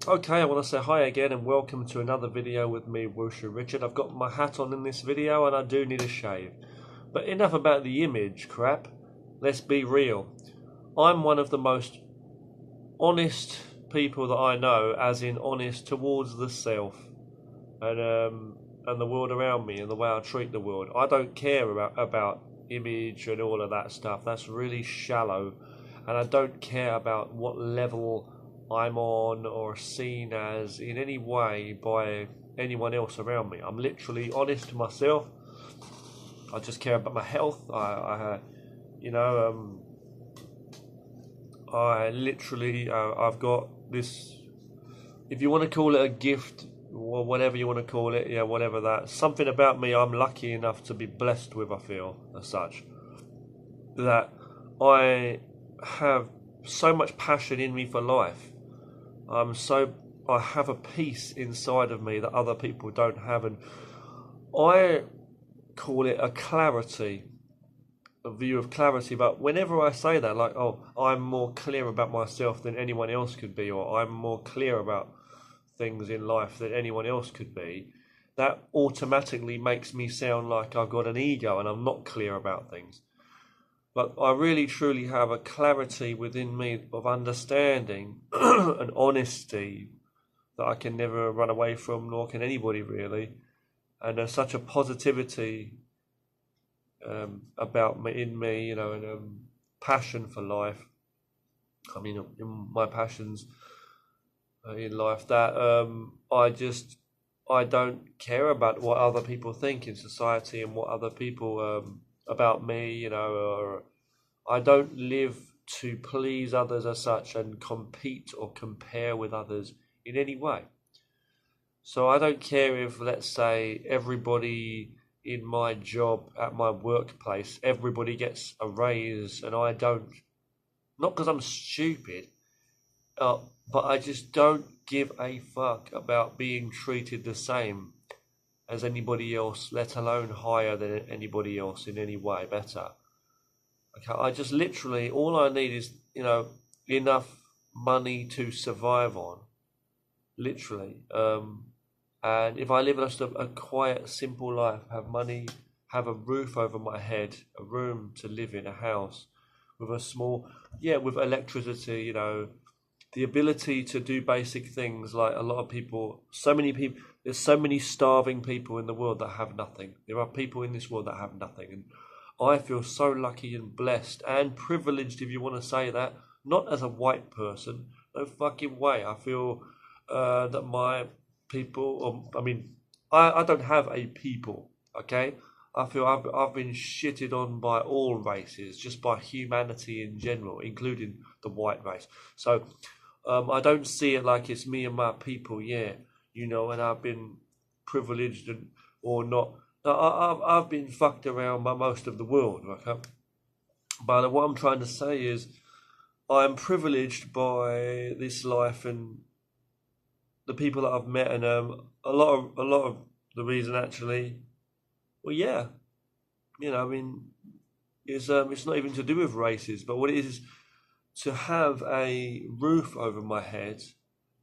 Okay, I want to say hi again and welcome to another video with me, Wushu Richard. I've got my hat on in this video and I do need a shave. But enough about the image crap. Let's be real. I'm one of the most honest people that I know, as in honest towards the self and the world around me and the way I treat the world. I don't care about image and all of that stuff. That's really shallow, and I don't care about what level I'm on or seen as in any way by anyone else around me. I'm literally honest to myself. I just care about my health. You know, I literally, I've got this. If you want to call it a gift or whatever you want to call it, yeah, whatever that. Something about me I'm lucky enough to be blessed with, I feel, as such. That I have so much passion in me for life. I have a peace inside of me that other people don't have, and I call it a clarity, a view of clarity. But whenever I say that, like, oh, I'm more clear about myself than anyone else could be, or I'm more clear about things in life than anyone else could be, that automatically makes me sound like I've got an ego and I'm not clear about things. But I really truly have a clarity within me of understanding and honesty that I can never run away from, nor can anybody really. And there's such a positivity about me, in me, and passion for life. I mean, in my passions in life that I don't care about what other people think in society and what other people about me, or I don't live to please others as such and compete or compare with others in any way. So I don't care if, let's say, everybody in my job at my workplace, everybody gets a raise and I don't. Not because I'm stupid, uh, but I just don't give a fuck about being treated the same as anybody else, let alone higher than anybody else in any way better. Okay, I just literally, all I need is, enough money to survive on, literally. And if I live just a quiet, simple life, have money, have a roof over my head, a room to live in, a house with a small, yeah, with electricity, the ability to do basic things like a lot of people, so many people, there's so many starving people in the world that have nothing. There are people in this world that have nothing. And I feel so lucky and blessed and privileged, if you want to say that, not as a white person, no fucking way. I feel that my people, I don't have a people, okay? I feel I've been shitted on by all races, just by humanity in general, including the white race. So I don't see it like it's me and my people, yeah, and I've been privileged or not. No, I've been fucked around by most of the world, okay? But what I'm trying to say is I'm privileged by this life and the people that I've met, and a lot of the reason actually, well, yeah, I mean, it's not even to do with races, but what it is to have a roof over my head,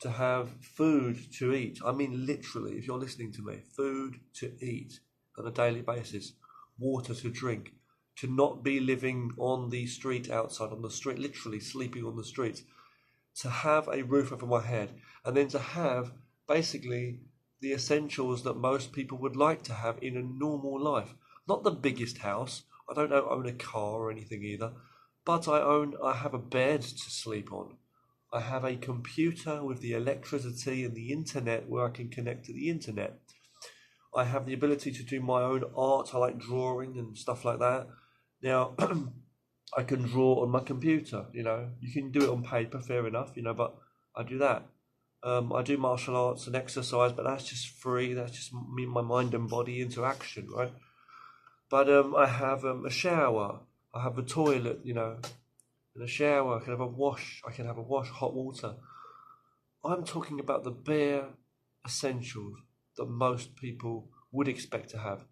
to have food to eat. I mean, literally, if you're listening to me, food to eat on a daily basis, water to drink, to not be living on the street outside, on the street, literally sleeping on the streets, to have a roof over my head, and then to have basically the essentials that most people would like to have in a normal life. Not the biggest house. I don't own a car or anything either, but I have a bed to sleep on. I have a computer with the electricity and the internet where I can connect to the internet. I have the ability to do my own art. I like drawing and stuff like that. Now, I can draw on my computer, You can do it on paper, fair enough, but I do that. I do martial arts and exercise, but that's just free. That's just me, my mind and body into action, right? But I have a shower. I have a toilet, and a shower. I can have a wash. Hot water. I'm talking about the bare essentials that most people would expect to have.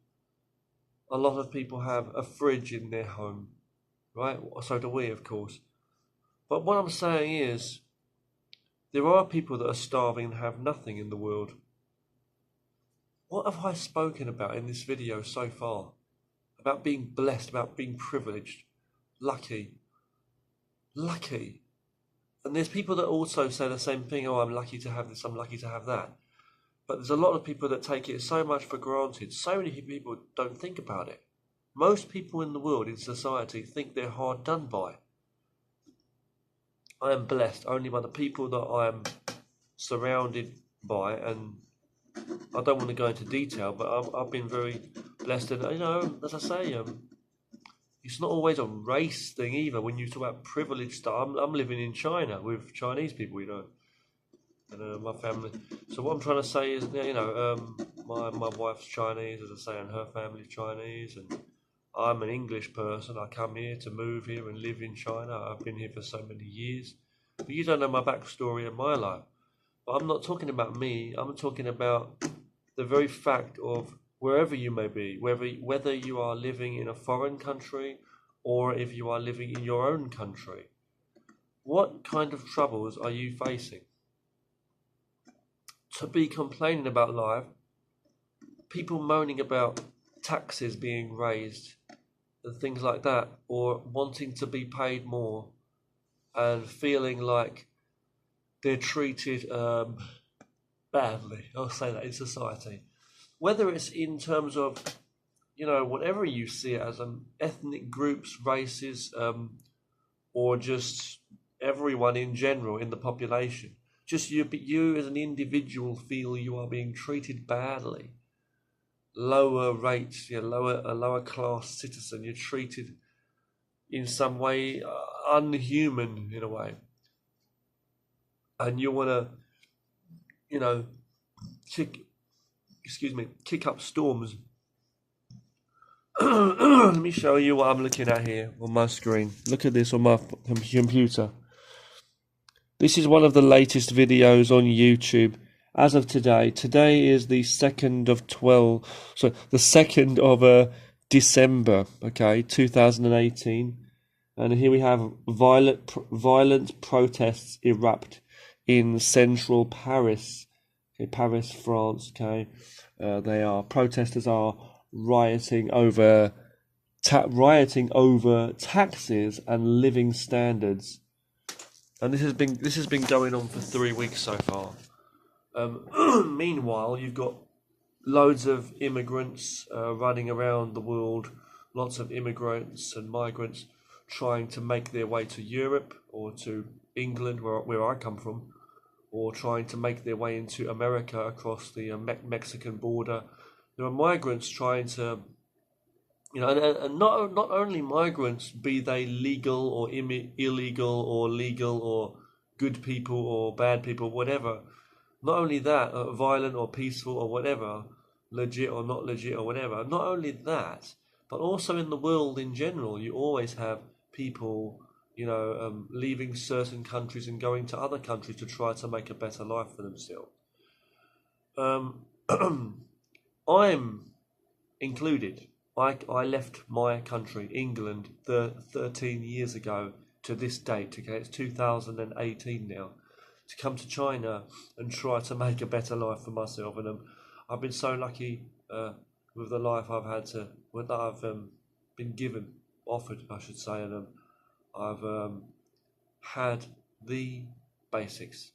A lot of people have a fridge in their home, right? So do we, of course. But what I'm saying is, There are people that are starving and have nothing in the world. What have I spoken about in this video so far? About being blessed, about being privileged, lucky. And there's people that also say the same thing, oh, I'm lucky to have this, I'm lucky to have that. But there's a lot of people that take it so much for granted. So many people don't think about it. Most people in the world, in society, think they're hard done by. I am blessed only by the people that I am surrounded by, and I don't want to go into detail, but I've been very blessed. And, you know, as I say, it's not always a race thing either. When you talk about privilege stuff, I'm living in China with Chinese people, you know, and my family. So what I'm trying to say is, you know, my wife's Chinese, as I say, and her family's Chinese, and I'm an English person. I come here to move here and live in China. I've been here for so many years. But you don't know my backstory and my life. But I'm not talking about me. I'm talking about the very fact of wherever you may be, whether you are living in a foreign country or if you are living in your own country. What kind of troubles are you facing? To be complaining about life, people moaning about taxes being raised and things like that, or wanting to be paid more and feeling like they're treated badly, I'll say that, in society. Whether it's in terms of, you know, whatever you see it as, ethnic groups, races, or just everyone in general in the population. Just you as an individual feel you are being treated badly. Lower rates, a lower class citizen, you're treated in some way unhuman in a way. And you want to, you know, kick up storms. Let me show you what I'm looking at here on my screen. Look at this on my computer. This is one of the latest videos on YouTube as of today. Today is the 2nd of December, okay, 2018. And here we have violent protests erupt in central Paris. Okay, Paris, France, okay. Protesters are rioting over taxes and living standards, and this has been going on for 3 weeks so far. Meanwhile, you've got loads of immigrants running around the world, lots of immigrants and migrants trying to make their way to Europe or to England, where I come from, or trying to make their way into America across the Mexican border. There are migrants trying to, you know, and not only migrants, be they legal or illegal or legal or good people or bad people, whatever. Not only that, violent or peaceful or whatever, legit or not legit or whatever. Not only that, but also in the world in general, you always have people, you know, leaving certain countries and going to other countries to try to make a better life for themselves. I'm included. I left my country, England, 13 years ago to this date. Okay, it's 2018 now, to come to China and try to make a better life for myself. And I've been so lucky with the life I've had that I've been given, offered, I should say, and I've had the basics.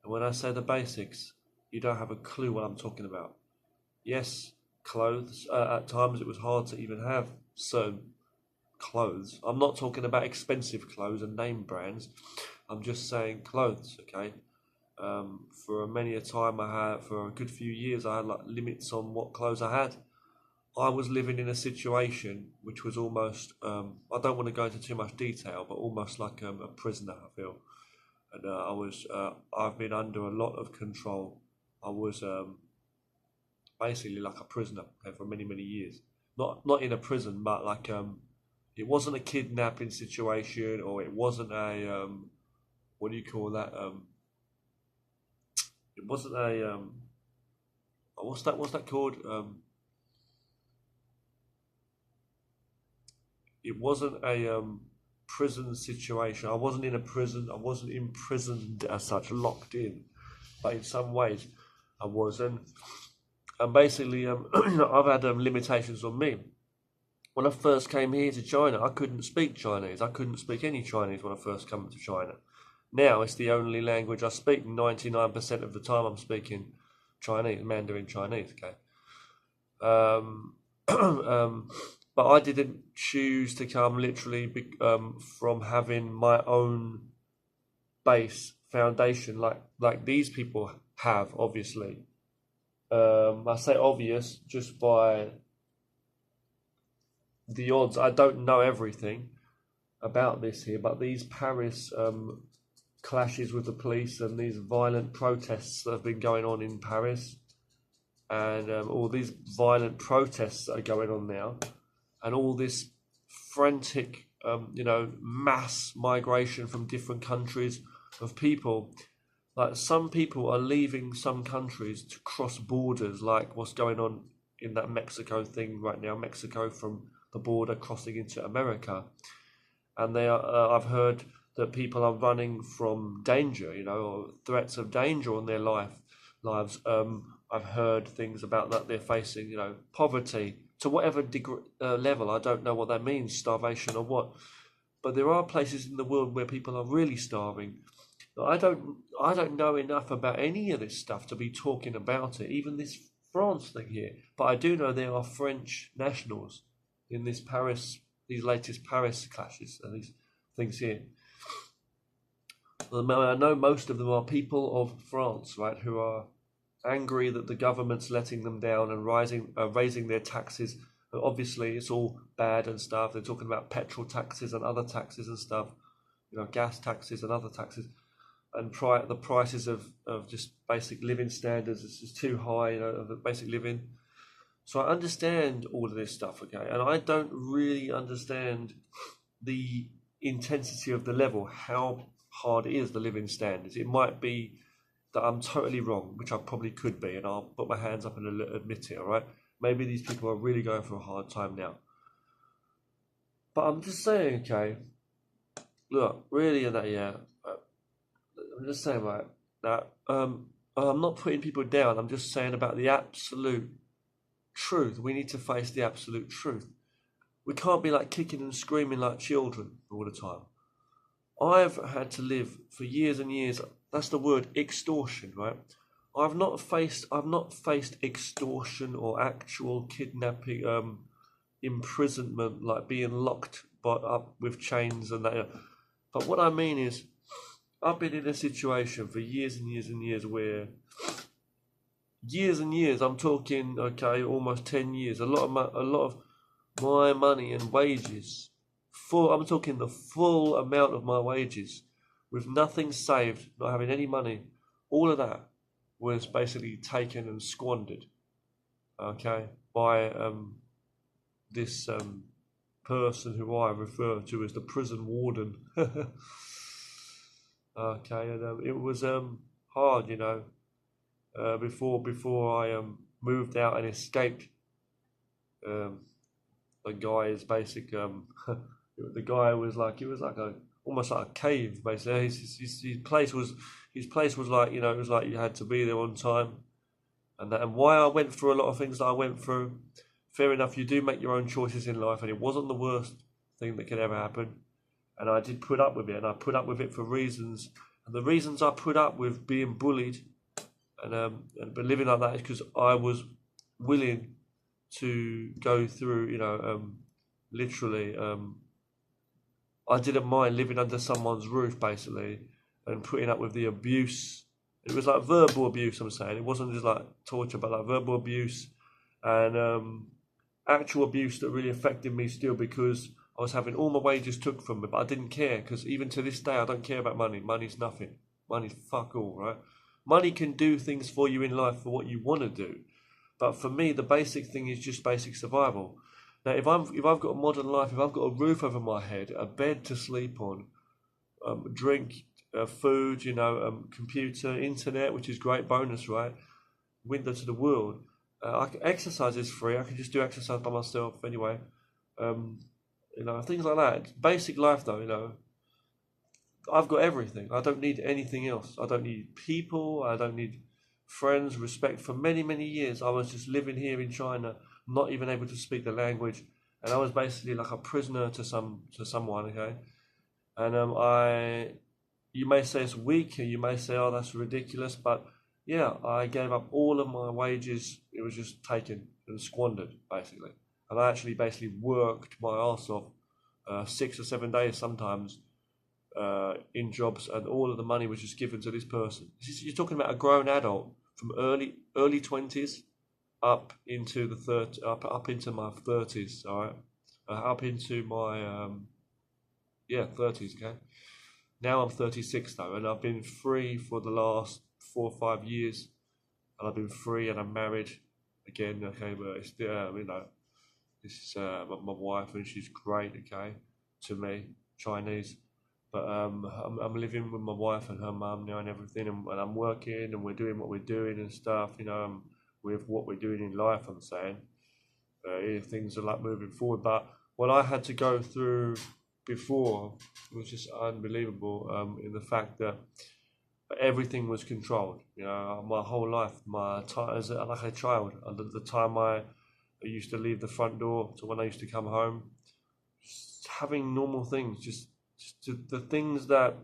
And when I say the basics, you don't have a clue what I'm talking about. Yes, clothes. At times it was hard to even have certain clothes. I'm not talking about expensive clothes and name brands. I'm just saying clothes, okay? For many a time for a good few years, I had like limits on what clothes I had. I was living in a situation which was almost, I don't want to go into too much detail, but almost like a prisoner, I feel. And I've been under a lot of control. I was basically like a prisoner, okay, for many, many years. Not in a prison, but like it wasn't a kidnapping situation, or it wasn't a what do you call that? It wasn't a what's that called? It wasn't a prison situation. I wasn't in a prison. I wasn't imprisoned as such, locked in. But in some ways, I was. And basically, I've had limitations on me. When I first came here to China, I couldn't speak Chinese. I couldn't speak any Chinese when I first came to China. Now it's the only language I speak. 99% of the time I'm speaking Chinese, Mandarin Chinese, okay? But I didn't choose to come literally from having my own base foundation like these people have, obviously. I say obvious just by the odds. I don't know everything about this here, but these Paris clashes with the police and these violent protests that have been going on in Paris, and all these violent protests that are going on now, and all this frantic, mass migration from different countries of people. Like, some people are leaving some countries to cross borders, like what's going on in that Mexico thing right now. Mexico from the border crossing into America, and they are. I've heard that people are running from danger, or threats of danger on their lives. I've heard things about that they're facing, poverty to whatever degree, level. I don't know what that means, starvation or what. But there are places in the world where people are really starving. I don't know enough about any of this stuff to be talking about it, even this France thing here. But I do know there are French nationals in these latest Paris clashes and these things here. I know most of them are people of France, right, who are angry that the government's letting them down and raising their taxes. Obviously, it's all bad and stuff. They're talking about petrol taxes and other taxes and stuff, gas taxes and other taxes. And the prices of just basic living standards is just too high, of the basic living. So I understand all of this stuff, okay? And I don't really understand the intensity of the level, how hard it is, the living standards. It might be that I'm totally wrong, which I probably could be, and I'll put my hands up and admit it, all right? Maybe these people are really going through a hard time now. But I'm just saying, okay, look, really in that, yeah, I'm just saying, right, that I'm not putting people down. I'm just saying about the absolute truth. We need to face the absolute truth. We can't be like kicking and screaming like children all the time. I've had to live for years and years. That's the word, extortion, right? I've not faced extortion or actual kidnapping, imprisonment, like being locked up with chains and that. But what I mean is, I've been in a situation for years and years and years where, I'm talking, okay, almost 10 years, a lot of my money and wages, I'm talking the full amount of my wages, with nothing saved, not having any money, all of that was basically taken and squandered, okay, by this person who I refer to as the prison warden. Okay, and it was hard, before I moved out and escaped. The guy's basic the guy was like, almost like a cave, basically. His place was like, it was like you had to be there on time, and why I went through a lot of things that I went through. Fair enough, you do make your own choices in life, and it wasn't the worst thing that could ever happen. And I did put up with it, and I put up with it for reasons. And the reasons I put up with being bullied and living like that is because I was willing to go through, literally. I didn't mind living under someone's roof, basically, and putting up with the abuse. It was like verbal abuse, I'm saying. It wasn't just like torture, but like verbal abuse and actual abuse that really affected me still, because I was having all my wages took from me, but I didn't care, because even to this day, I don't care about money. Money's nothing. Money's fuck all, right? Money can do things for you in life for what you want to do. But for me, the basic thing is just basic survival. Now, if I've got a modern life, if I've got a roof over my head, a bed to sleep on, drink, food, computer, internet, which is great bonus, right? Window to the world. Exercise is free. I can just do exercise by myself anyway. things like that. Basic life, though. I've got everything. I don't need anything else. I don't need people. I don't need friends, respect. For many, many years, I was just living here in China, not even able to speak the language, and I was basically like a prisoner to someone. Okay, and you may say it's weak, and you may say, "Oh, that's ridiculous," but yeah, I gave up all of my wages. It was just taken and squandered, basically. And I actually basically worked my ass off, 6 or 7 days sometimes, in jobs, and all of the money was just given to this person. You're talking about a grown adult from early 20s up into the up into my 30s. All right, up into my 30s. Okay, now I'm 36 though, and I've been free for the last 4 or 5 years, and I've been free, and I'm married again. Okay, but it's this is my wife, and she's great. Okay, to me, Chinese. But I'm living with my wife and her mum now and everything, and I'm working, and we're doing what we're doing and stuff, with what we're doing in life. I'm saying, things are like moving forward. But what I had to go through before was just unbelievable. In the fact that everything was controlled. My whole life, my time as like a child, the time I used to leave the front door to when I used to come home, just having normal things, just the things that,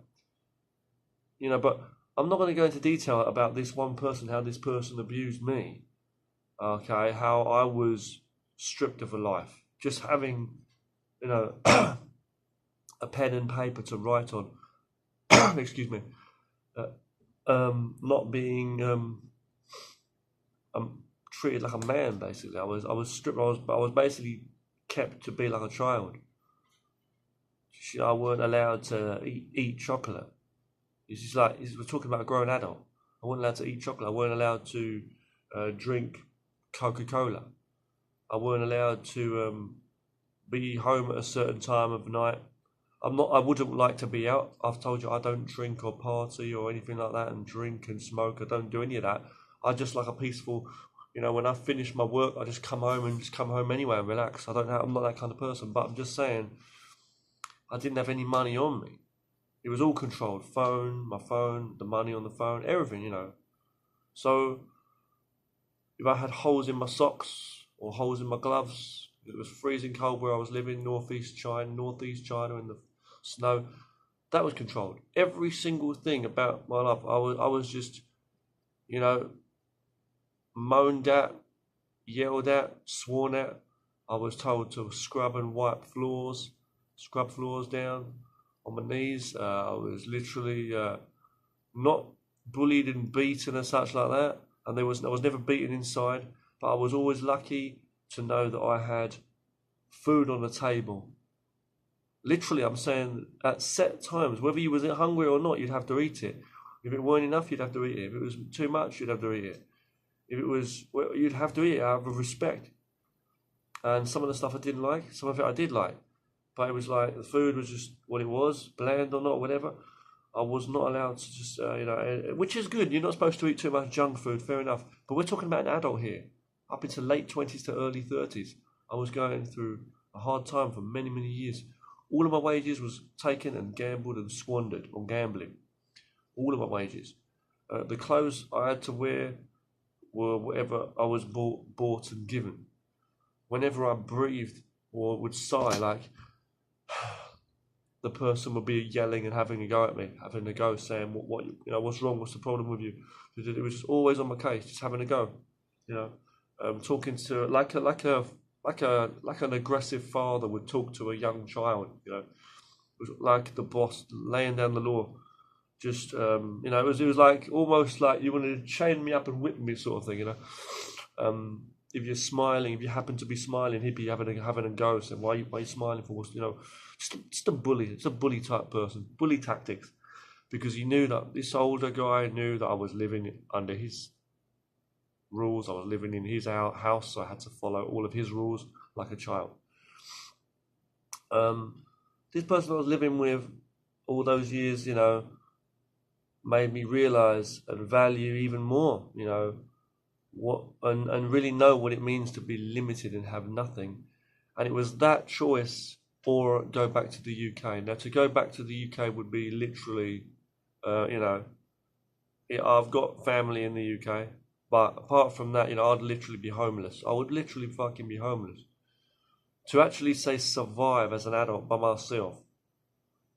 but I'm not going to go into detail about this one person, how this person abused me, okay, how I was stripped of a life, just having, a pen and paper to write on, excuse me, not being treated like a man, basically. I was stripped, I was basically kept to be like a child. I weren't allowed to eat chocolate. It's just like, we're talking about a grown adult. I wasn't allowed to eat chocolate. I weren't allowed to drink Coca-Cola. I weren't allowed to be home at a certain time of night. I wouldn't like to be out. I've told you I don't drink or party or anything like that, and drink and smoke. I don't do any of that. I just like a peaceful, when I finish my work, I just come home anyway and relax. I'm not that kind of person, but I'm just saying, I didn't have any money on me. It was all controlled. My phone, the money on the phone, everything, So if I had holes in my socks or holes in my gloves, it was freezing cold where I was living, northeast China in the snow. That was controlled. Every single thing about my life, I was just, moaned at, yelled at, sworn at. I was told to scrub floors down on my knees. I was literally not bullied and beaten and such like that. And I was never beaten inside, but I was always lucky to know that I had food on the table. Literally, I'm saying, at set times, whether you was hungry or not, you'd have to eat it. If it weren't enough, you'd have to eat it. If it was too much, you'd have to eat it. If it was, well, you'd have to eat it out of respect. And some of the stuff I didn't like, some of it I did like. But it was like, the food was just what it was, bland or not, whatever. I was not allowed to just, which is good. You're not supposed to eat too much junk food, fair enough. But we're talking about an adult here, up into late 20s to early 30s. I was going through a hard time for many, many years. All of my wages was taken and gambled and squandered on gambling. All of my wages. The clothes I had to wear were whatever I was bought and given. Whenever I breathed or would sigh, like, the person would be yelling and having a go at me, having a go, saying what's wrong, what's the problem with you. It was just always on my case, just having a go, talking to like an aggressive father would talk to a young child. It was like the boss laying down the law. Just it was like almost like you wanted to chain me up and whip me, sort of thing. If you're smiling, if you happen to be smiling, he'd be having a go, saying, why are you smiling for? Just a bully. It's a bully type person. Bully tactics. Because he knew that this older guy knew that I was living under his rules. I was living in his house, so I had to follow all of his rules like a child. This person I was living with all those years, made me realize and value even more, what and really know what it means to be limited and have nothing. And it was that choice or go back to the UK. Now, to go back to the UK would be literally, you know, I've got family in the UK, but apart from that, you know, I'd literally be homeless. I would literally fucking be homeless. To actually say survive as an adult by myself.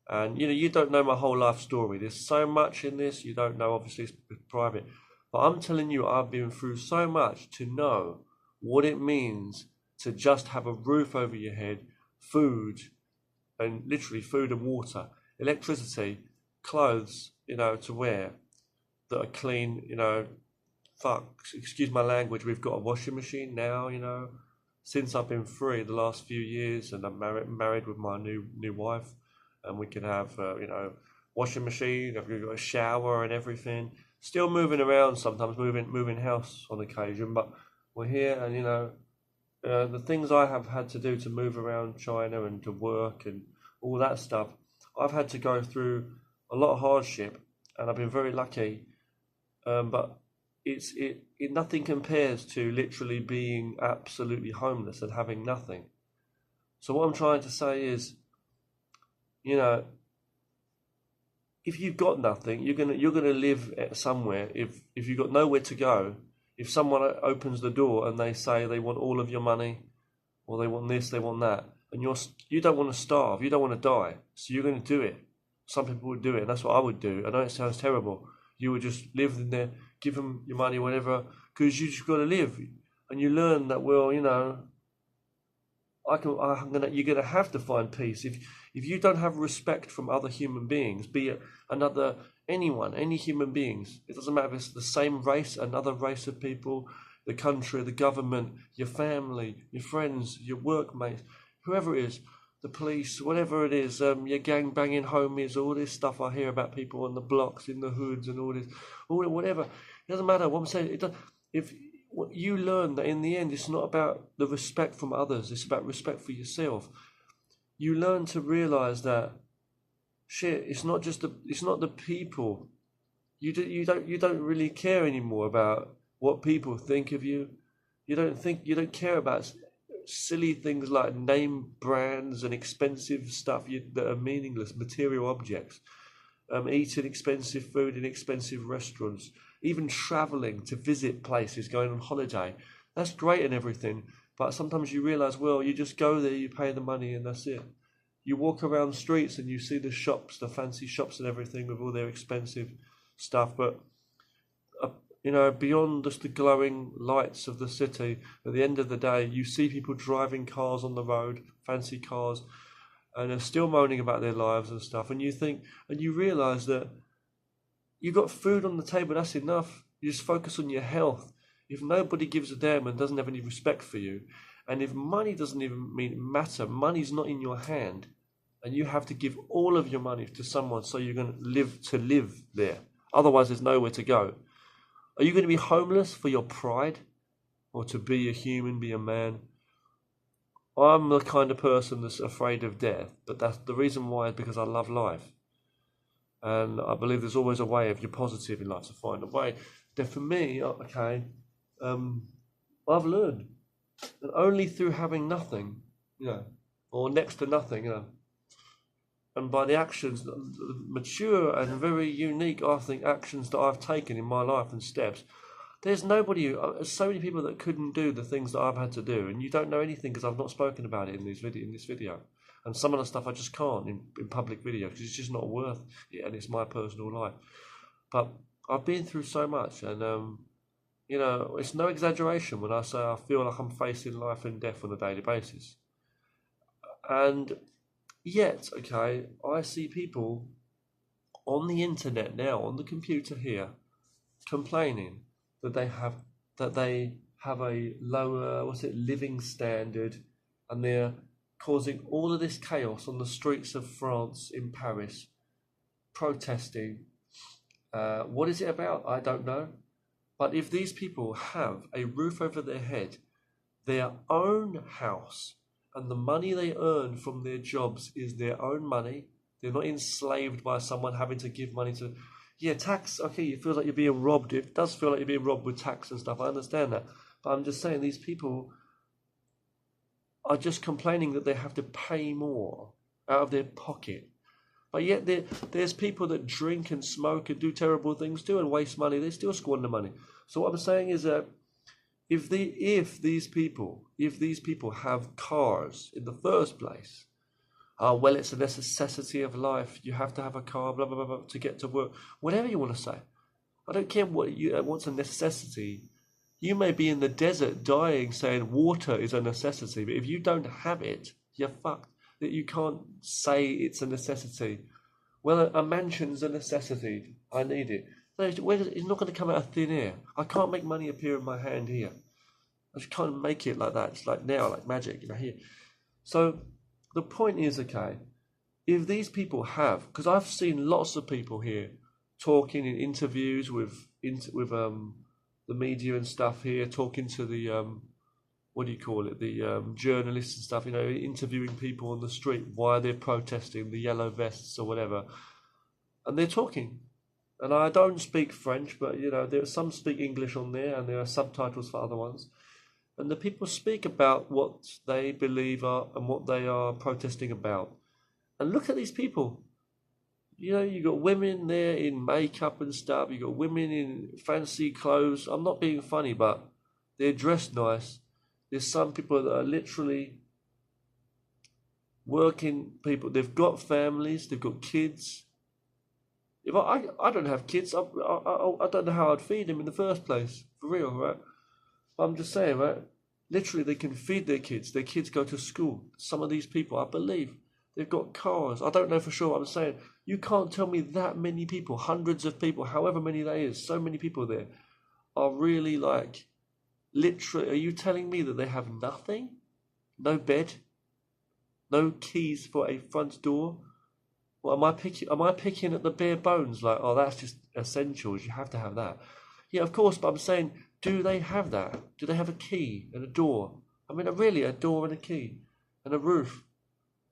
And, you know, you don't know my whole life story. There's so much in this you don't know, obviously, it's private. But I'm telling you, I've been through so much to know what it means to just have a roof over your head, food, and literally food and water, electricity, clothes, you know, to wear that are clean, you know. Fuck, excuse my language, we've got a washing machine now, you know. Since I've been free the last few years, and I'm married with my new wife, and we can have, you know, washing machine. We've got a shower and everything. Still moving around sometimes, moving house on occasion, but we're here, and you know, the things I have had to do to move around China and to work and all that stuff, I've had to go through a lot of hardship, and I've been very lucky. But it nothing compares to literally being absolutely homeless and having nothing. So what I'm trying to say is, you know, if you've got nothing, you're gonna live somewhere. If you've got nowhere to go, if someone opens the door and they say they want all of your money, or they want this, they want that, and you don't want to starve, you don't want to die, so you're going to do it. Some people would do it, and that's what I would do. I know it sounds terrible. You would just live in there, give them your money, whatever, because you just got to live, and you learn that, well, you know, you're gonna have to find peace if you don't have respect from other human beings, be it any human beings. It doesn't matter if it's the same race, another race of people, the country, the government, your family, your friends, your workmates, whoever it is, the police, whatever it is, your gang banging homies, all this stuff I hear about people on the blocks, in the hoods, and all this, whatever. It doesn't matter. What I'm saying, if you learn that in the end, it's not about the respect from others; it's about respect for yourself. You learn to realize that shit. It's not the people. You don't really care anymore about what people think of you. You don't care about silly things like name brands and expensive stuff that are meaningless, material objects. Eating expensive food in expensive restaurants, even traveling to visit places, going on holiday. That's great and everything, but sometimes you realize, well, you just go there, you pay the money, and that's it. You walk around streets and you see the shops, the fancy shops and everything with all their expensive stuff, but you know, beyond just the glowing lights of the city, at the end of the day, you see people driving cars on the road, fancy cars, and they're still moaning about their lives and stuff. And you think, and you realise that you've got food on the table, that's enough. You just focus on your health. If nobody gives a damn and doesn't have any respect for you, and if money doesn't even matter, money's not in your hand, and you have to give all of your money to someone so you're going to live there. Otherwise, there's nowhere to go. Are you going to be homeless for your pride, or to be a human, be a man? I'm the kind of person that's afraid of death, but that's the reason why is because I love life. And I believe there's always a way if you're positive in life to find a way. Then for me, okay, I've learned that only through having nothing, you know, or next to nothing, you know, and by the actions, the mature and very unique, I think, actions that I've taken in my life and steps, there's so many people that couldn't do the things that I've had to do, and you don't know anything because I've not spoken about it in this video. And some of the stuff I just can't in public video because it's just not worth it, and it's my personal life. But I've been through so much, and you know, it's no exaggeration when I say I feel like I'm facing life and death on a daily basis. And yet, okay, I see people on the internet now, on the computer here, complaining that they have a lower living standard, and they're causing all of this chaos on the streets of France, in Paris, protesting. What is it about? I don't know. But if these people have a roof over their head, their own house, and the money they earn from their jobs is their own money, they're not enslaved by someone having to give money to... Yeah, tax, okay, it feels like you're being robbed. It does feel like you're being robbed with tax and stuff. I understand that. But I'm just saying these people are just complaining that they have to pay more out of their pocket. But yet there's people that drink and smoke and do terrible things too and waste money. They still squander money. So what I'm saying is that if these people have cars in the first place, well, it's a necessity of life. You have to have a car, blah, blah, blah, blah, to get to work. Whatever you want to say. I don't care what's a necessity. You may be in the desert dying saying water is a necessity, but if you don't have it, you're fucked. That you can't say it's a necessity. Well, a mansion's a necessity. I need it. No, it's not going to come out of thin air. I can't make money appear in my hand here. I just can't make it like that. It's like now, like magic, here. So the point is, okay, if these people have, because I've seen lots of people here talking in interviews with the media and stuff here, talking to the what do you call it, the journalists and stuff, interviewing people on the street, why they're protesting, the yellow vests or whatever, and they're talking. And I don't speak French, but there are some speak English on there, and there are subtitles for other ones. And the people speak about what they believe are and what they are protesting about. And look at these people. You got women there in makeup and stuff. You got women in fancy clothes. I'm not being funny, but they're dressed nice. There's some people that are literally working people. They've got families. They've got kids. If I don't have kids, I don't know how I'd feed them in the first place. For real, right? I'm just saying, right? Literally, they can feed their kids. Their kids go to school. Some of these people, I believe, they've got cars. I don't know for sure. I'm saying, you can't tell me that many people, hundreds of people, however many there is, so many people there, are really like, literally, are you telling me that they have nothing? No bed? No keys for a front door? Well, am I picking at the bare bones? Like, oh, that's just essentials. You have to have that. Yeah, of course, but I'm saying, do they have that? Do they have a key and a door? I mean, really, a door and a key and a roof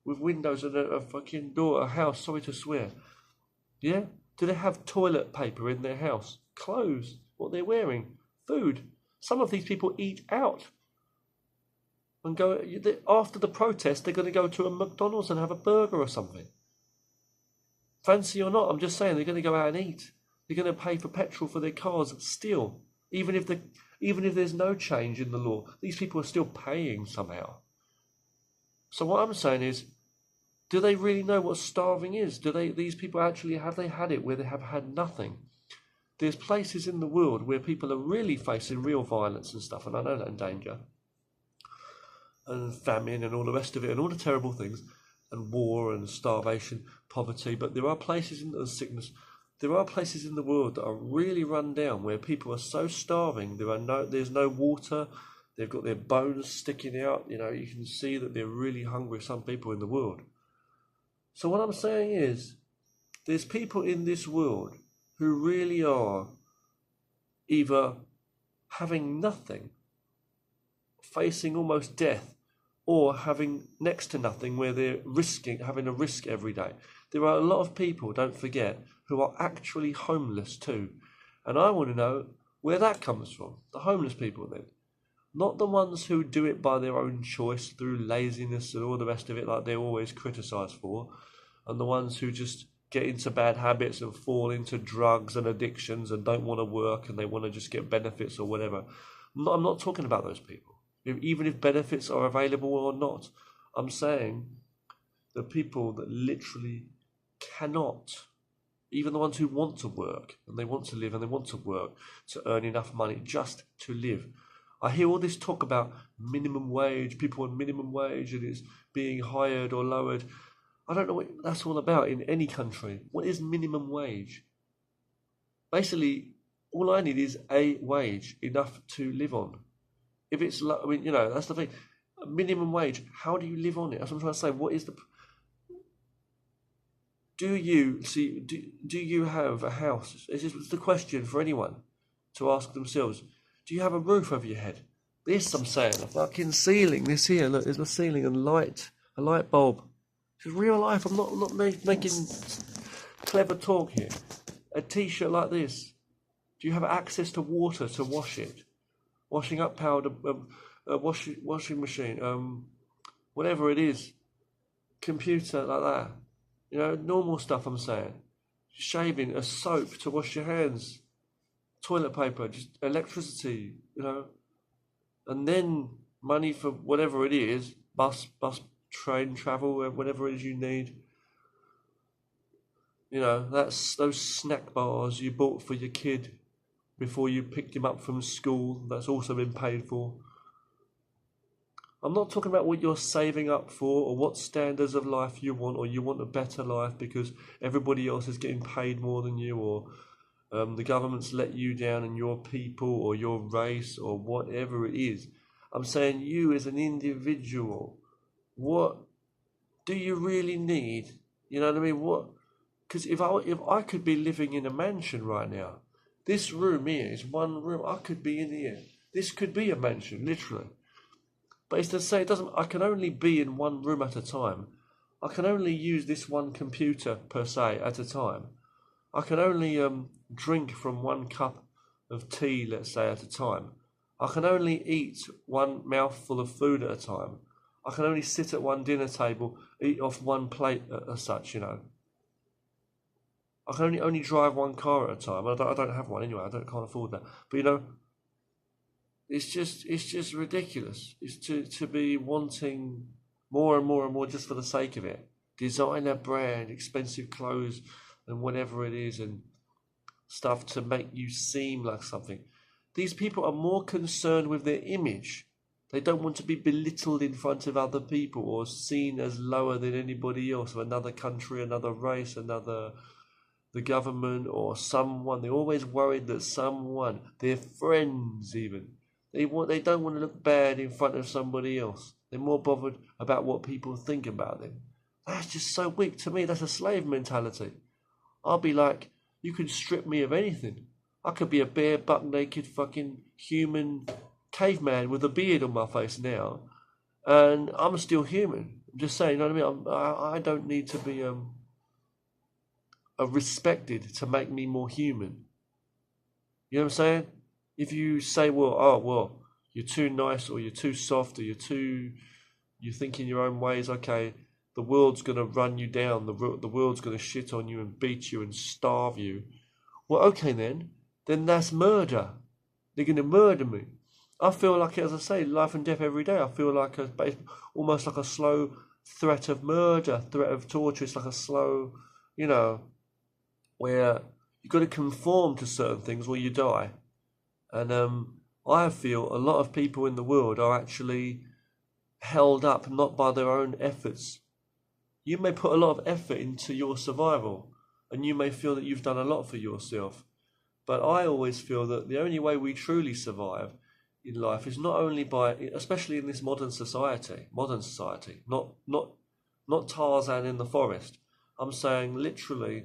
with windows and a fucking door, a house, sorry to swear. Yeah? Do they have toilet paper in their house? Clothes? What they're wearing? Food? Some of these people eat out. And go, after the protest, they're going to go to a McDonald's and have a burger or something. Fancy or not, I'm just saying, they're going to go out and eat. They're going to pay for petrol for their cars still. Even if there's no change in the law, these people are still paying somehow. So what I'm saying is, do they really know what starving is? These people actually, have they had it where they have had nothing? There's places in the world where people are really facing real violence and stuff, and I know that, and danger, and famine and all the rest of it, and all the terrible things, and war and starvation, poverty, but there are places in the sickness. There are places in the world that are really run down where people are so starving, there's no water, they've got their bones sticking out, you can see that they're really hungry, some people in the world. So what I'm saying is, there's people in this world who really are either having nothing, facing almost death, or having next to nothing where they're having a risk every day. There are a lot of people, don't forget, who are actually homeless too. And I want to know where that comes from. The homeless people then. Not the ones who do it by their own choice through laziness and all the rest of it like they're always criticised for. And the ones who just get into bad habits and fall into drugs and addictions and don't want to work and they want to just get benefits or whatever. I'm not talking about those people. Even if benefits are available or not. I'm saying the people that literally cannot, even the ones who want to work and they want to live and they want to work to earn enough money just to live. I hear all this talk about minimum wage, people on minimum wage and it's being hired or lowered. I don't know what that's all about in any country. What is minimum wage? Basically, all I need is a wage, enough to live on. If it's, that's the thing. Minimum wage, how do you live on it? That's what I'm trying to say. What is the... Do you have a house? This is the question for anyone to ask themselves. Do you have a roof over your head? This, I'm saying, a fucking ceiling. This here, look, there's a ceiling and a light bulb. This is real life. I'm not making clever talk here. A t-shirt like this. Do you have access to water to wash it? Washing up powder, washing machine, whatever it is, computer like that. You know, normal stuff I'm saying. Shaving, a soap to wash your hands, toilet paper, just electricity, you know, and then money for whatever it is, bus, train travel, whatever it is you need. You know, that's those snack bars you bought for your kid before you picked him up from school. That's also been paid for. I'm not talking about what you're saving up for or what standards of life you want, or you want a better life because everybody else is getting paid more than you, or the government's let you down and your people or your race or whatever it is. I'm saying you as an individual, what do you really need? You know what I mean? What? Because if I could be living in a mansion right now, this room here is one room. I could be in here. This could be a mansion, literally. But it's to say it doesn't. I can only be in one room at a time. I can only use this one computer per se at a time. I can only drink from one cup of tea, let's say, at a time. I can only eat one mouthful of food at a time. I can only sit at one dinner table, eat off one plate as such, you know. I can only drive one car at a time. I don't have one anyway. Can't afford that. But you know, it's just ridiculous. It's to be wanting more and more and more just for the sake of it. Designer brand, expensive clothes, and whatever it is, and stuff to make you seem like something. These people are more concerned with their image. They don't want to be belittled in front of other people or seen as lower than anybody else of another country, another race, the government or someone. They're always worried that someone, their friends even, they don't want to look bad in front of somebody else. They're more bothered about what people think about them. That's just so weak to me. That's a slave mentality. I'll be like, you can strip me of anything. I could be a bare, buck naked, fucking human caveman with a beard on my face now, and I'm still human. I'm just saying, you know what I mean? I don't need to be respected to make me more human. You know what I'm saying? If you say, well, you're too nice, or you're too soft, or you think in your own ways, okay, the world's going to run you down, the world's going to shit on you and beat you and starve you. Well, okay then that's murder. They're going to murder me. I feel like, as I say, life and death every day. I feel like almost like a slow threat of murder, threat of torture. It's like a slow, you know, where you've got to conform to certain things or you die. And I feel a lot of people in the world are actually held up not by their own efforts. You may put a lot of effort into your survival, and you may feel that you've done a lot for yourself. But I always feel that the only way we truly survive in life is not only by, especially in this modern society, not Tarzan in the forest. I'm saying literally,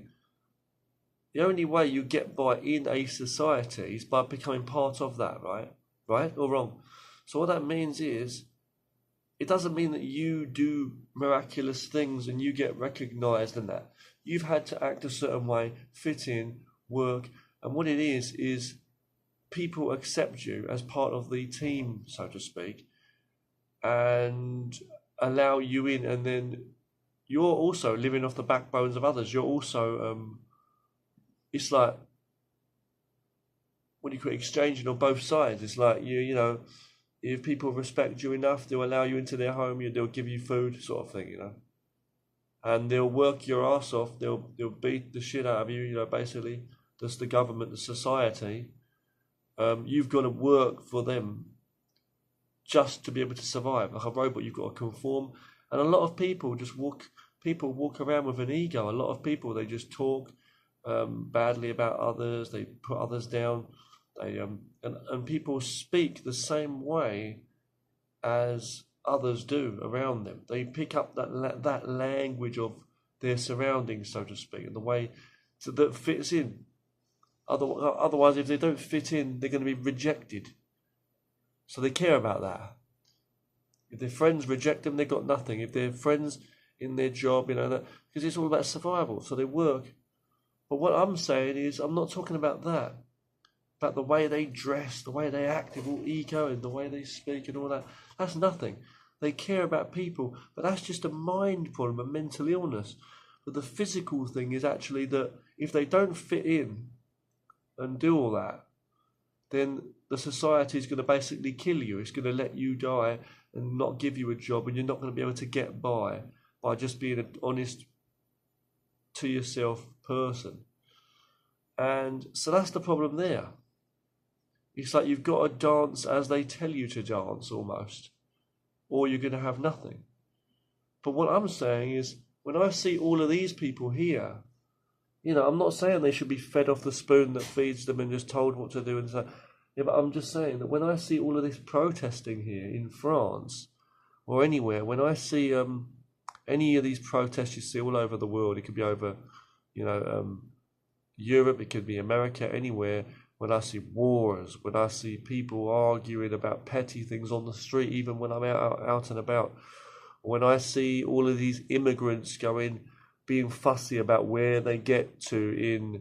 the only way you get by in a society is by becoming part of that, right? Right or wrong? So what that means is, it doesn't mean that you do miraculous things and you get recognized in that. You've had to act a certain way, fit in, work, and what it is people accept you as part of the team, so to speak, and allow you in, and then you're also living off the backbones of others. You're also, it's like, what do you call it, exchanging on both sides. It's like, you know, if people respect you enough, they'll allow you into their home, they'll give you food, sort of thing, you know. And they'll work your ass off, they'll beat the shit out of you, you know, basically. That's the government, the society. You've got to work for them just to be able to survive. Like a robot, you've got to conform. And a lot of people walk around with an ego. A lot of people, they just talk badly about others, they put others down. And people speak the same way as others do around them. They pick up that language of their surroundings, so to speak, and the way that fits in. Otherwise, if they don't fit in, they're going to be rejected. So they care about that. If their friends reject them, they've got nothing. If their friends in their job, you know, because it's all about survival, so they work. But what I'm saying is, I'm not talking about that. About the way they dress, the way they act, with all ego, and the way they speak and all that. That's nothing. They care about people, but that's just a mind problem, a mental illness. But the physical thing is actually that if they don't fit in and do all that, then the society is going to basically kill you. It's going to let you die and not give you a job, and you're not going to be able to get by just being an honest to yourself person. And so that's the problem there. It's like you've got to dance as they tell you to dance almost, or you're going to have nothing. But what I'm saying is, when I see all of these people here, I'm not saying they should be fed off the spoon that feeds them and just told what to do and so. Yeah, but I'm just saying that when I see all of this protesting here in France or anywhere, when I see any of these protests you see all over the world, it could be over, Europe, it could be America, anywhere. When I see wars, when I see people arguing about petty things on the street, even when I'm out and about, when I see all of these immigrants being fussy about where they get to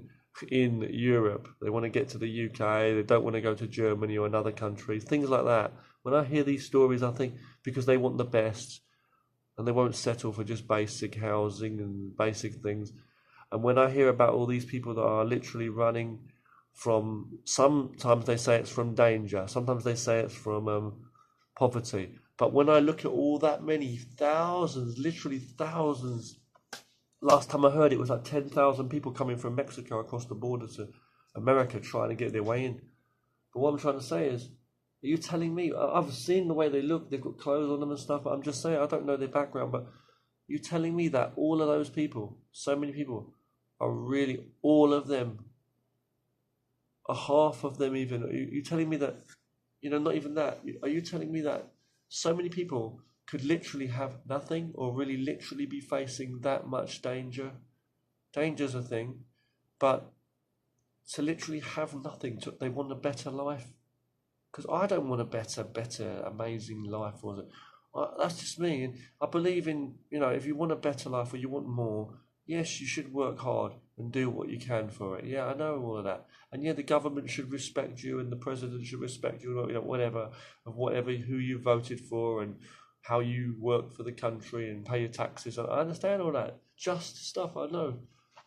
in Europe, they want to get to the UK, they don't want to go to Germany or another country, things like that. When I hear these stories, I think because they want the best and they won't settle for just basic housing and basic things. And when I hear about all these people that are literally running from, sometimes they say it's from danger, sometimes they say it's from poverty. But when I look at all that many thousands, literally thousands, last time I heard it was like 10,000 people coming from Mexico across the border to America trying to get their way in. But what I'm trying to say is, are you telling me, I've seen the way they look, they've got clothes on them and stuff, but I'm just saying, I don't know their background, but you telling me that all of those people, so many people, are really, all of them, a half of them even, are you telling me that, not even that, are you telling me that so many people could literally have nothing or really literally be facing that much danger? Danger's a thing, but to literally have nothing, they want a better life. Because I don't want a better, amazing life, was it? That's just me. And I believe in, if you want a better life or you want more, yes, you should work hard and do what you can for it. Yeah, I know all of that. And yeah, the government should respect you and the president should respect you, whatever, who you voted for and how you work for the country and pay your taxes. I understand all that. Just stuff, I know.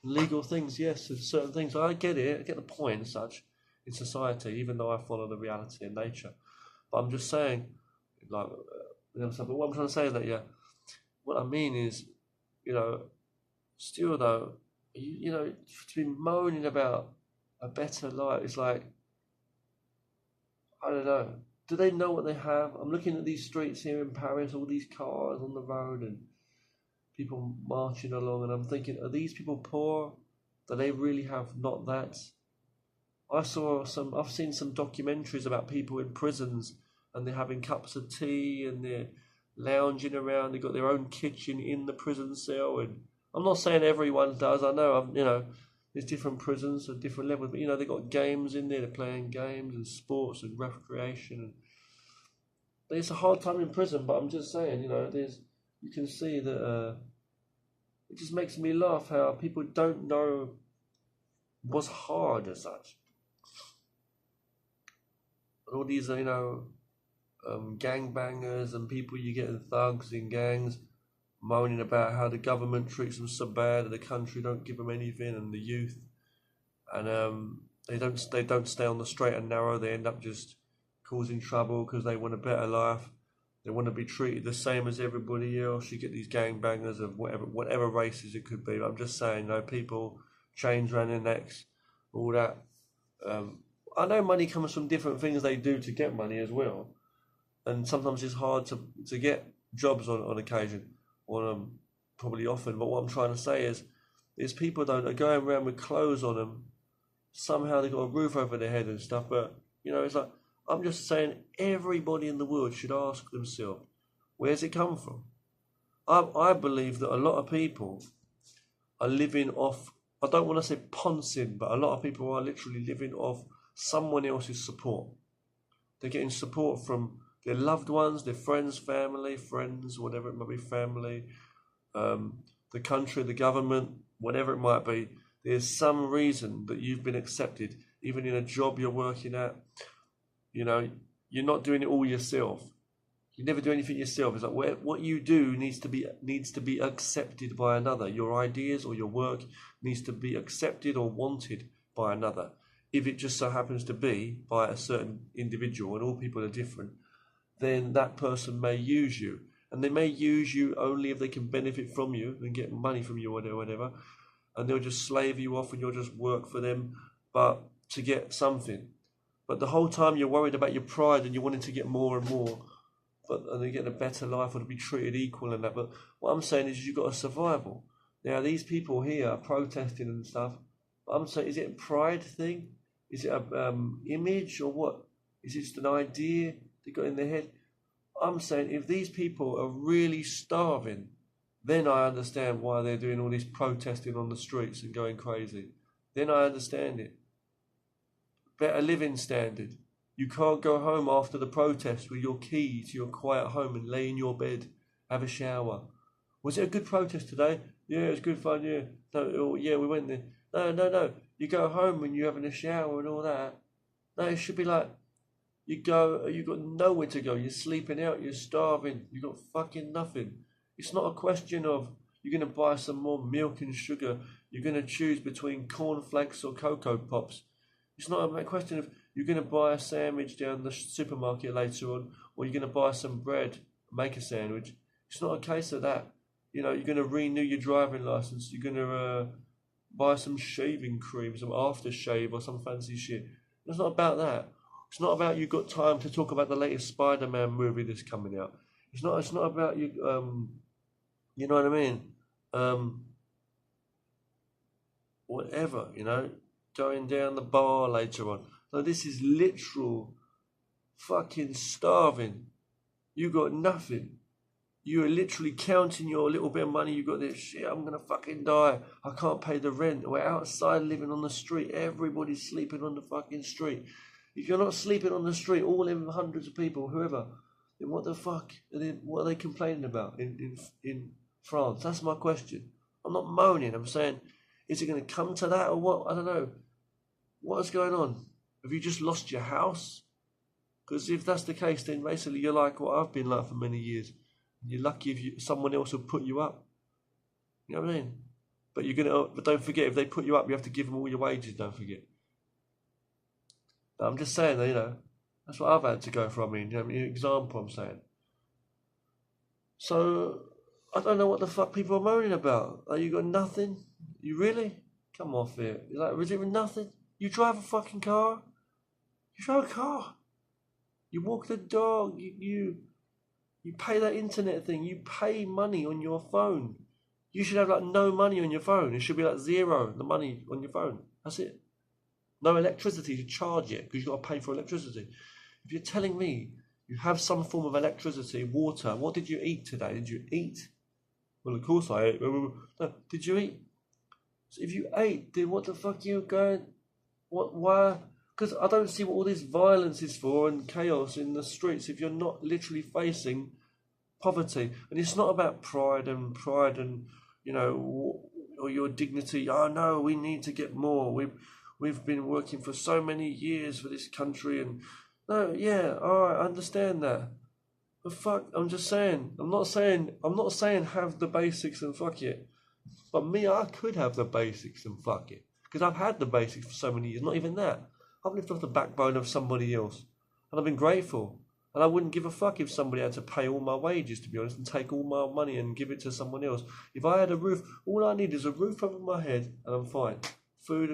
Legal things, yes, and certain things. I get it. I get the point and such in society, even though I follow the reality of nature. But I'm just saying, but what I'm trying to say is that, yeah, what I mean is, still though, to be moaning about a better life, it's like, I don't know. Do they know what they have? I'm looking at these streets here in Paris, all these cars on the road and people marching along, and I'm thinking, are these people poor? Do they really have not that? I've seen some documentaries about people in prisons and they're having cups of tea and they're lounging around. They've got their own kitchen in the prison cell, and I'm not saying everyone does. I know, there's different prisons at different levels, but they've got games in there. They're playing games and sports and recreation. And it's a hard time in prison, but I'm just saying, you can see that it just makes me laugh how people don't know what's hard as such. All these, gangbangers and people you get in thugs in gangs moaning about how the government treats them so bad and the country don't give them anything, and the youth, and they don't stay on the straight and narrow. They end up just causing trouble because they want a better life. They want to be treated the same as everybody else. You get these gangbangers of whatever races it could be. But I'm just saying, people, chains around their necks, all that. I know money comes from different things they do to get money as well, and sometimes it's hard to get jobs on occasion, or probably often. But what I'm trying to say is people are going around with clothes on them. Somehow they've got a roof over their head and stuff. But it's like, I'm just saying, everybody in the world should ask themselves, where's it come from? I believe that a lot of people are living off, I don't want to say poncing, but a lot of people are literally living off someone else's support. They're getting support from their loved ones, their friends, family, friends, whatever it might be, family, the country, the government, whatever it might be. There's some reason that you've been accepted, even in a job you're working at. You're not doing it all yourself. You never do anything yourself. It's like what you do needs to be accepted by another. Your ideas or your work needs to be accepted or wanted by another. If it just so happens to be by a certain individual, and all people are different, then that person may use you. And they may use you only if they can benefit from you and get money from you or whatever. And they'll just slave you off and you'll just work for them, but to get something. But the whole time you're worried about your pride and you're wanting to get more and more, and they get a better life or to be treated equal and that. But what I'm saying is you've got a survival. Now these people here are protesting and stuff. But I'm saying, is it a pride thing? Is it a image or what? Is it just an idea they got in their head? I'm saying if these people are really starving, then I understand why they're doing all this protesting on the streets and going crazy. Then I understand it. Better living standard. You can't go home after the protest with your key to your quiet home and lay in your bed, have a shower. Was it a good protest today? Yeah, it was good fun, yeah. No, yeah, we went there. No. You go home and you're having a shower and all that. No, it should be like, you've got nowhere to go. You're sleeping out, you're starving, you've got fucking nothing. It's not a question of you're going to buy some more milk and sugar. You're going to choose between cornflakes or Cocoa Pops. It's not a question of you're going to buy a sandwich down the supermarket later on, or you're going to buy some bread, make a sandwich. It's not a case of that. You're going to renew your driving license. You're going to buy some shaving cream, some aftershave or some fancy shit. It's not about that. It's not about you've got time to talk about the latest Spider-Man movie that's coming out. It's not about you. You know what I mean? Whatever. Going down the bar later on. So this is literal fucking starving. You got nothing. You are literally counting your little bit of money. You got this shit. I'm gonna fucking die. I can't pay the rent. We're outside living on the street. Everybody's sleeping on the fucking street. If you're not sleeping on the street, all them hundreds of people, whoever, then what the fuck? What are they complaining about in France? That's my question. I'm not moaning. I'm saying, is it going to come to that or what? I don't know. What's going on? Have you just lost your house? Because if that's the case, then basically you're like what I've been like for many years. You're lucky if someone else will put you up. You know what I mean? But don't forget, if they put you up, you have to give them all your wages. Don't forget. But I'm just saying, that's what I've had to go through. Example, I'm saying. So I don't know what the fuck people are moaning about. You got nothing? You really? Come off it. Is it nothing? You drive a fucking car? You drive a car. You walk the dog. You pay that internet thing. You pay money on your phone. You should have no money on your phone. It should be zero, the money on your phone. That's it. No electricity to charge it because you've got to pay for electricity. If you're telling me you have some form of electricity, water, what did you eat today? Did you eat? Well, of course I ate. No, did you eat? So if you ate, then what the fuck are you going? Why? Because I don't see what all this violence is for and chaos in the streets if you're not literally facing poverty. And it's not about pride and or your dignity. Oh no, we need to get more. We've been working for so many years for this country, and no, yeah, all right, I understand that. But fuck, I'm just saying. I'm not saying have the basics and fuck it. But me, I could have the basics and fuck it. Because I've had the basics for so many years. Not even that. I've lived off the backbone of somebody else. And I've been grateful. And I wouldn't give a fuck if somebody had to pay all my wages, to be honest, and take all my money and give it to someone else. If I had a roof, all I need is a roof over my head and I'm fine. Food,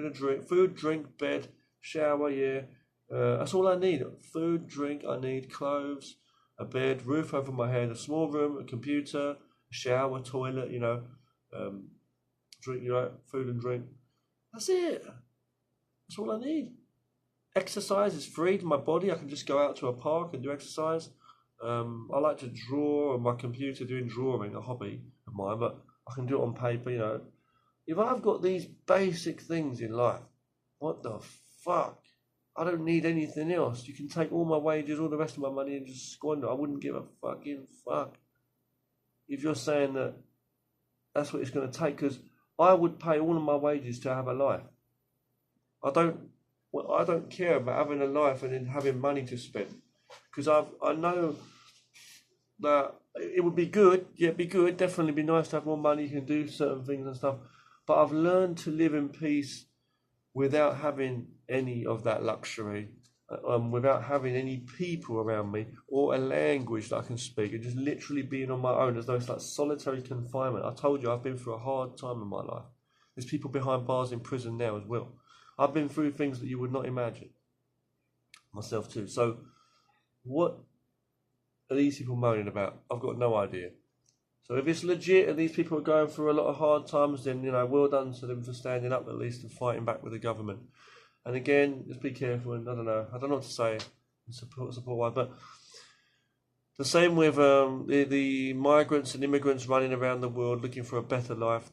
drink, bed, shower, yeah. That's all I need. Food, drink, I need clothes, a bed, roof over my head, a small room, a computer, a shower, toilet, drink, food and drink. That's it. That's all I need. Exercise is free to my body. I can just go out to a park and do exercise. I like to draw on my computer, doing drawing, a hobby of mine, but I can do it on paper, If I've got these basic things in life, what the fuck? I don't need anything else. You can take all my wages, all the rest of my money and just squander. I wouldn't give a fucking fuck. If you're saying that that's what it's going to take, because I would pay all of my wages to have a life. I don't care about having a life and then having money to spend, because I know that it would be good. Yeah, it'd be good. Definitely be nice to have more money. You can do certain things and stuff. But I've learned to live in peace without having any of that luxury, without having any people around me or a language that I can speak, and just literally being on my own as though it's like solitary confinement. I told you I've been through a hard time in my life. There's people behind bars in prison now as well. I've been through things that you would not imagine. Myself too. So what are these people moaning about? I've got no idea. So if it's legit and these people are going through a lot of hard times, then, you know, well done to them for standing up at least and fighting back with the government. And again, just be careful. And I don't know what to say. Support wise, but the same with the migrants and immigrants running around the world looking for a better life.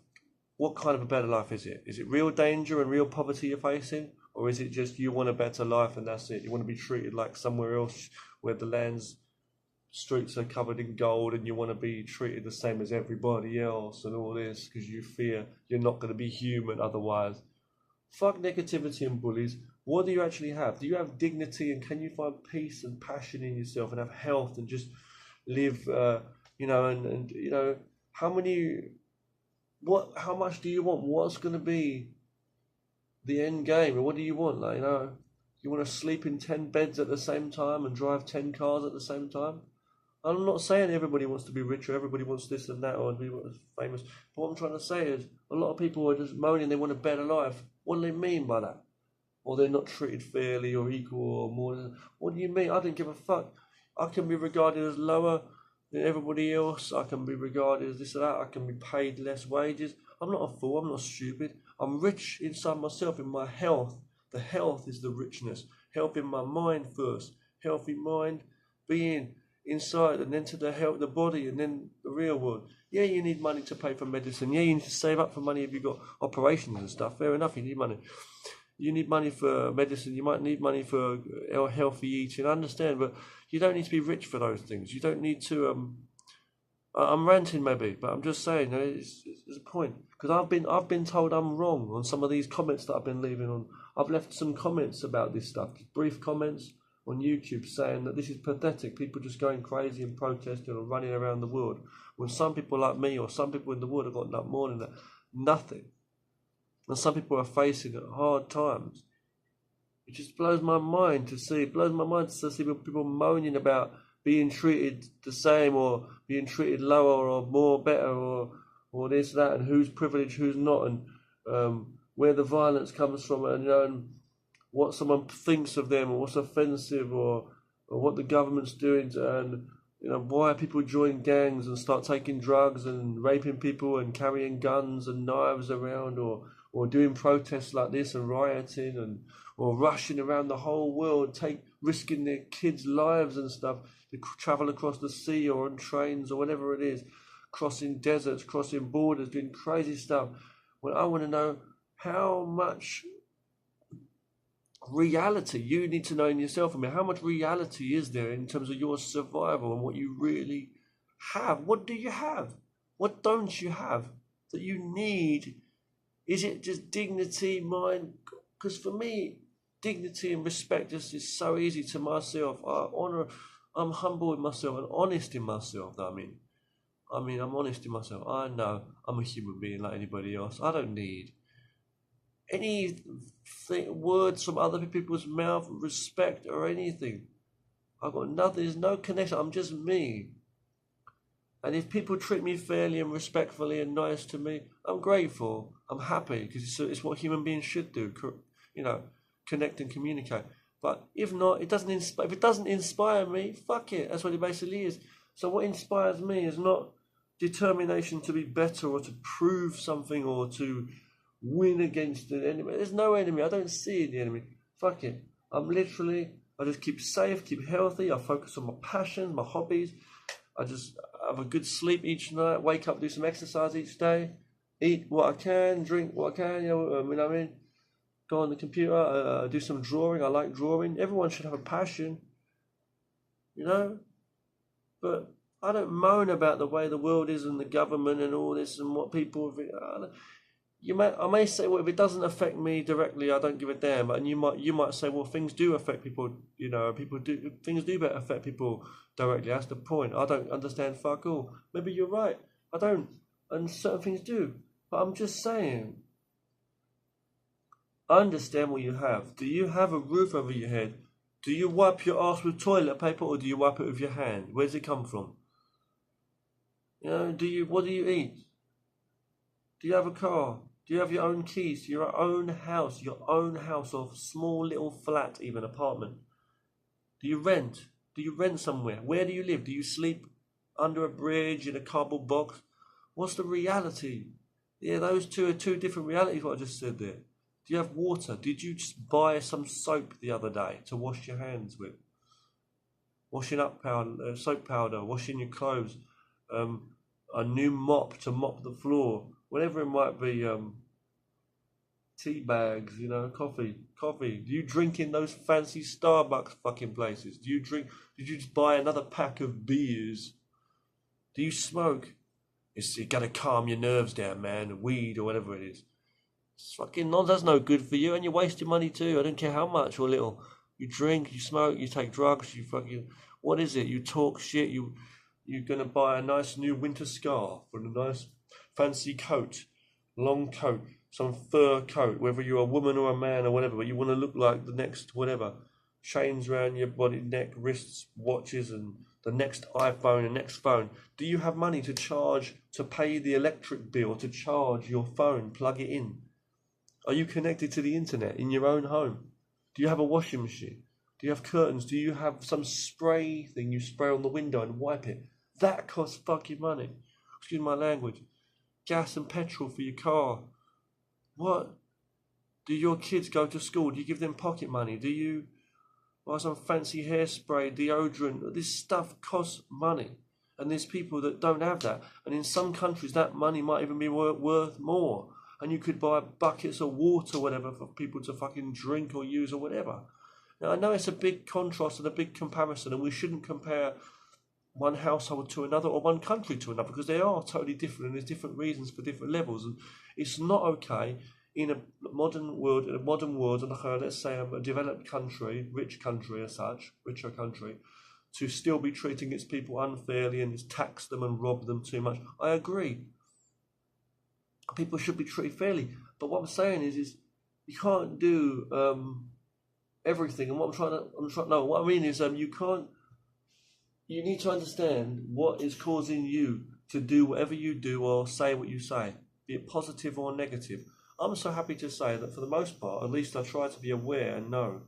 What kind of a better life is it? Is it real danger and real poverty you're facing? Or is it just you want a better life and that's it? You want to be treated like somewhere else where the land's streets are covered in gold and you want to be treated the same as everybody else and all this because you fear you're not going to be human otherwise. Fuck negativity and bullies. What do you actually have? Do you have dignity and can you find peace and passion in yourself and have health and just live, you know, and you know, how much do you want? What's going to be the end game? What do you want? Like, you know, you want to sleep in 10 beds at the same time and drive 10 cars at the same time? I'm not saying everybody wants to be rich or everybody wants this and that or be famous. But what I'm trying to say is a lot of people are just moaning they want a better life. What do they mean by that? Or they're not treated fairly or equal or more than... What do you mean? I don't give a fuck. I can be regarded as lower than everybody else. I can be regarded as this or that. I can be paid less wages. I'm not a fool. I'm not stupid. I'm rich inside myself in my health. The health is the richness. Health in my mind first. Healthy mind being inside and then to the body and then the real world. Yeah, you need money to pay for medicine. Yeah, you need to save up for money if you've got operations and stuff. Fair enough, you need money. You need money for medicine. You might need money for healthy eating. I understand, but you don't need to be rich for those things. You don't need to. I'm ranting maybe, but I'm just saying. You know, it's a point because I've been told I'm wrong on some of these comments that I've been leaving on. I've left some comments about this stuff, brief comments on YouTube saying that this is pathetic. People just going crazy and protesting and running around the world. When some people like me or some people in the world have got more than that, nothing. And some people are facing hard times. It just blows my mind to see. It blows my mind to see people moaning about being treated the same or being treated lower or more better or this, that, and who's privileged, who's not, and where the violence comes from, and you know, and what someone thinks of them or what's offensive or what the government's doing and you know why people join gangs and start taking drugs and raping people and carrying guns and knives around or doing protests like this and rioting and or rushing around the whole world, risking their kids' lives and stuff to travel across the sea or on trains or whatever it is, crossing deserts, crossing borders, doing crazy stuff. Well, I want to know how much reality you need to know in yourself. I mean, how much reality is there in terms of your survival and what you really have? What do you have? What don't you have that you need? Is it just dignity, mind? Because for me, dignity and respect just is so easy to myself. I'm humble with myself and honest in myself. I mean, I'm honest in myself. I know I'm a human being like anybody else. I don't need any words from other people's mouth, respect or anything. I've got nothing. There's no connection. I'm just me. And if people treat me fairly and respectfully and nice to me, I'm grateful. I'm happy because it's what human beings should do. You know, connect and communicate. But if not, it doesn't inspire. If it doesn't inspire me, fuck it. That's what it basically is. So what inspires me is not determination to be better or to prove something or to win against an enemy. There's no enemy. I don't see the enemy. Fuck it. I just keep safe, keep healthy. I focus on my passions, my hobbies. I just have a good sleep each night, wake up, do some exercise each day, eat what I can, drink what I can, you know what I mean? Go on the computer, do some drawing. I like drawing. Everyone should have a passion, you know? But I don't moan about the way the world is and the government and all this and what people... I may say, well, if it doesn't affect me directly, I don't give a damn. And you might say, well, things do affect people. You know, things do affect people directly. That's the point. I don't understand fuck all. Maybe you're right. I don't, and certain things do. But I'm just saying. I understand what you have. Do you have a roof over your head? Do you wipe your ass with toilet paper, or do you wipe it with your hand? Where does it come from? You know, what do you eat? Do you have a car? Do you have your own keys to your own house or small little flat, even apartment? Do you rent? Do you rent somewhere? Where do you live? Do you sleep under a bridge in a cardboard box? What's the reality? Yeah, those two are two different realities, what I just said there. Do you have water? Did you just buy some soap the other day to wash your hands with? Washing up powder, soap powder, washing your clothes, a new mop to mop the floor, whatever it might be, tea bags, you know, coffee. Do you drink in those fancy Starbucks fucking places? Did you just buy another pack of beers? Do you smoke? You gotta calm your nerves down, man, weed or whatever it is. It's fucking nonsense, that's no good for you, and you're wasting money too. I don't care how much or little. You drink, you smoke, you take drugs, you fucking, what is it? You talk shit, you're gonna buy a nice new winter scarf and a nice fancy coat, long coat, some fur coat, whether you're a woman or a man or whatever, but you want to look like the next whatever. Chains around your body, neck, wrists, watches, and the next iPhone and next phone. Do you have money to pay the electric bill, to charge your phone, plug it in? Are you connected to the internet in your own home? Do you have a washing machine? Do you have curtains? Do you have some spray thing you spray on the window and wipe it? That costs fucking money. Excuse my language. Gas and petrol for your car. What? Do your kids go to school? Do you give them pocket money? Do you buy some fancy hairspray, deodorant? This stuff costs money. And there's people that don't have that. And in some countries, that money might even be worth more. And you could buy buckets of water or whatever for people to fucking drink or use or whatever. Now, I know it's a big contrast and a big comparison, and we shouldn't compare one household to another or one country to another, because they are totally different and there's different reasons for different levels. And it's not okay in a modern world, and let's say a developed country, rich country as such, richer country, to still be treating its people unfairly and just tax them and rob them too much. I agree. People should be treated fairly, but what I'm saying is you can't do everything. And what what I mean is you can't. You need to understand what is causing you to do whatever you do or say what you say, be it positive or negative. I'm so happy to say that for the most part, at least I try to be aware and know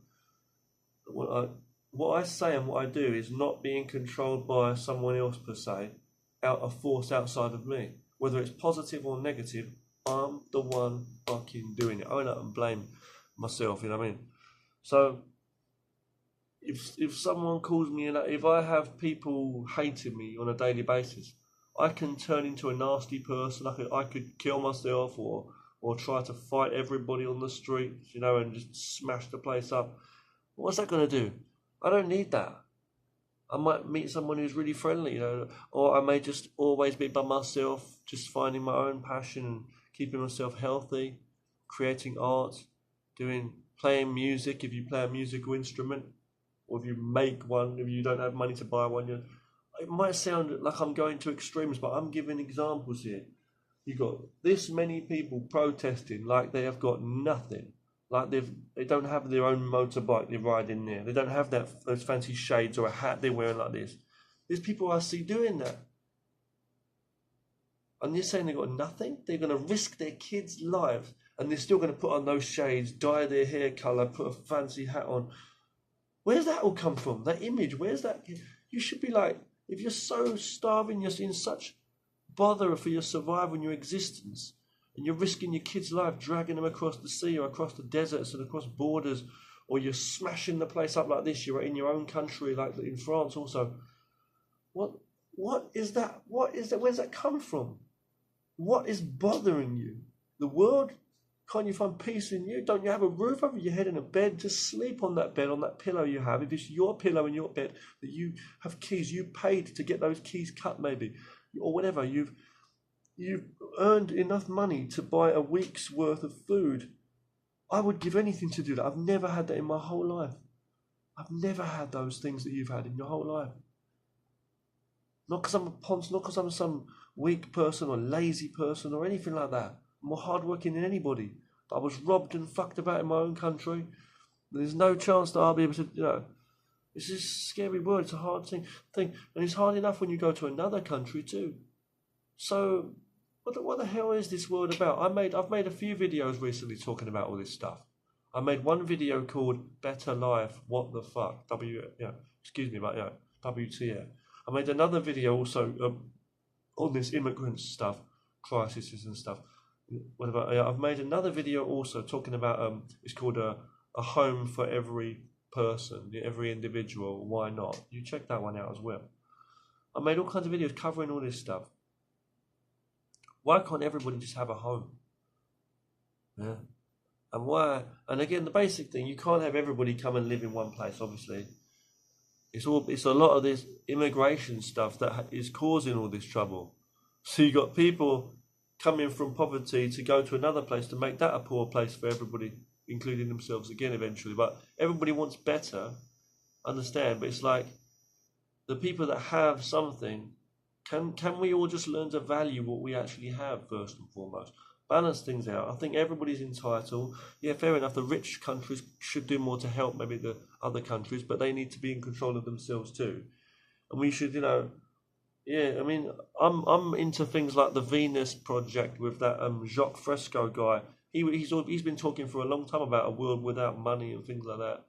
that what I say and what I do is not being controlled by someone else per se, out of force outside of me. Whether it's positive or negative, I'm the one fucking doing it. I don't blame myself, you know what I mean? So if someone calls me, if I have people hating me on a daily basis, I can turn into a nasty person. I could kill myself or try to fight everybody on the street, you know, and just smash the place up. What's that going to do? I don't need that. I might meet someone who's really friendly, you know, or I may just always be by myself, just finding my own passion, keeping myself healthy, creating art, playing music if you play a musical instrument, or if you make one, if you don't have money to buy one. It might sound like I'm going to extremes, but I'm giving examples here. You got this many people protesting like they have got nothing. Like they don't have their own motorbike they ride in there. They don't have those fancy shades or a hat they're wearing like this. There's people I see doing that. And you're saying they've got nothing? They're going to risk their kids' lives and they're still going to put on those shades, dye their hair colour, put a fancy hat on. Where's that all come from? That image, where's that? You should be like, if you're so starving, you're in such bother for your survival and your existence, and you're risking your kid's life, dragging them across the sea or across the deserts and across borders, or you're smashing the place up like this, you're in your own country, like in France also. What is that? Where's that come from? What is bothering you? The world? Can't you find peace in you? Don't you have a roof over your head and a bed? Just sleep on that bed, on that pillow you have. If it's your pillow in your bed, that you have keys, you paid to get those keys cut maybe, or whatever. you've earned enough money to buy a week's worth of food. I would give anything to do that. I've never had that in my whole life. I've never had those things that you've had in your whole life. Not because I'm a ponce, not because I'm some weak person or lazy person or anything like that. I'm more hardworking than anybody. But I was robbed and fucked about in my own country. There's no chance that I'll be able to, it's just a scary word. It's a hard thing. And it's hard enough when you go to another country too. So, what the hell is this world about? I've made a few videos recently talking about all this stuff. I made one video called Better Life, What the Fuck? WTF. I made another video also on this immigrant stuff, crises and stuff. I've made another video also talking about, it's called a home for every person, every individual. Why not? You check that one out as well. I made all kinds of videos covering all this stuff. Why can't everybody just have a home? Yeah. And why? And again, the basic thing, you can't have everybody come and live in one place, obviously. It's a lot of this immigration stuff that is causing all this trouble. So you got people coming from poverty to go to another place to make that a poor place for everybody, including themselves again eventually. But everybody wants better, understand, but it's like the people that have something, can we all just learn to value what we actually have first and foremost? Balance things out. I think everybody's entitled. Yeah, fair enough. The rich countries should do more to help maybe the other countries, but they need to be in control of themselves too. And we should, yeah. I mean, I'm into things like the Venus Project with that Jacques Fresco guy. He's been talking for a long time about a world without money and things like that,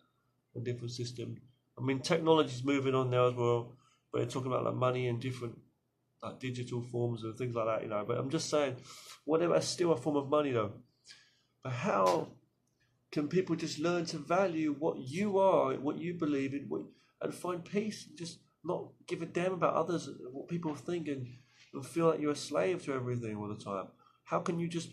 a different system. I mean, technology's moving on now as well, but they're talking about like money and different like digital forms and things like that, But I'm just saying, whatever, it's still a form of money though. But how can people just learn to value what you are, what you believe in, and find peace and just not give a damn about others and what people think and feel like you're a slave to everything all the time? How can you just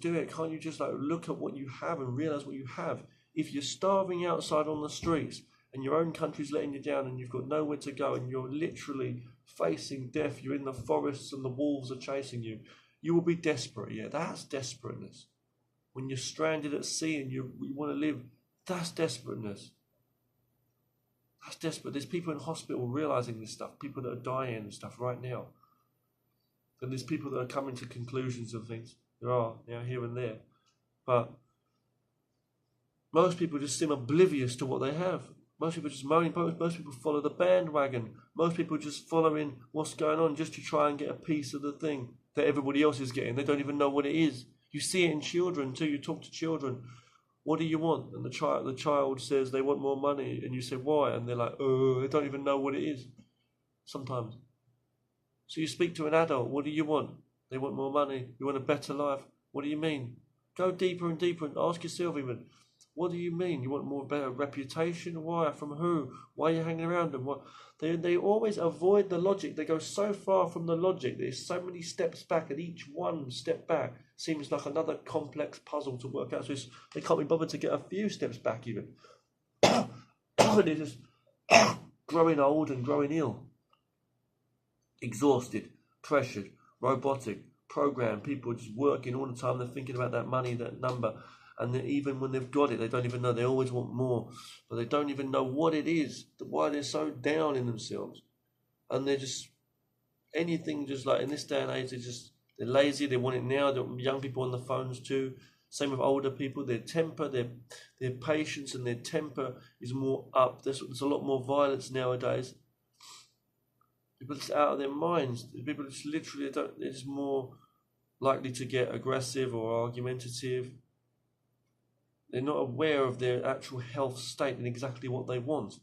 do it? Can't you just like look at what you have and realize what you have? If you're starving outside on the streets and your own country's letting you down and you've got nowhere to go and you're literally facing death, you're in the forests and the wolves are chasing you, you will be desperate. Yeah, that's desperateness. When you're stranded at sea and you want to live, that's desperateness. That's desperate. There's people in hospital realizing this stuff, people that are dying and stuff right now. And there's people that are coming to conclusions of things. There are, here and there. But most people just seem oblivious to what they have. Most people just moaning. Most people follow the bandwagon. Most people just following what's going on just to try and get a piece of the thing that everybody else is getting. They don't even know what it is. You see it in children too. You talk to children. What do you want? And the child says they want more money, and you say why? And they're like, they don't even know what it is. Sometimes. So you speak to an adult. What do you want? They want more money. You want a better life. What do you mean? Go deeper and deeper and ask yourself even. What do you mean? You want more better reputation? Why? From who? Why are you hanging around them? What? They always avoid the logic. They go so far from the logic. There's so many steps back, and each one step back seems like another complex puzzle to work out. So they can't be bothered to get a few steps back even. They're just growing old and growing ill. Exhausted, pressured, robotic, programmed. People just working all the time. They're thinking about that money, that number. And even when they've got it, they don't even know. They always want more. But they don't even know what it is, why they're so down in themselves. And they're just, anything just like in this day and age, they're lazy, they want it now. The young people on the phones too. Same with older people. Their temper, their patience and their temper is more up. There's a lot more violence nowadays. People are just out of their minds. People just literally, they're just more likely to get aggressive or argumentative. They're not aware of their actual health state and exactly what they want.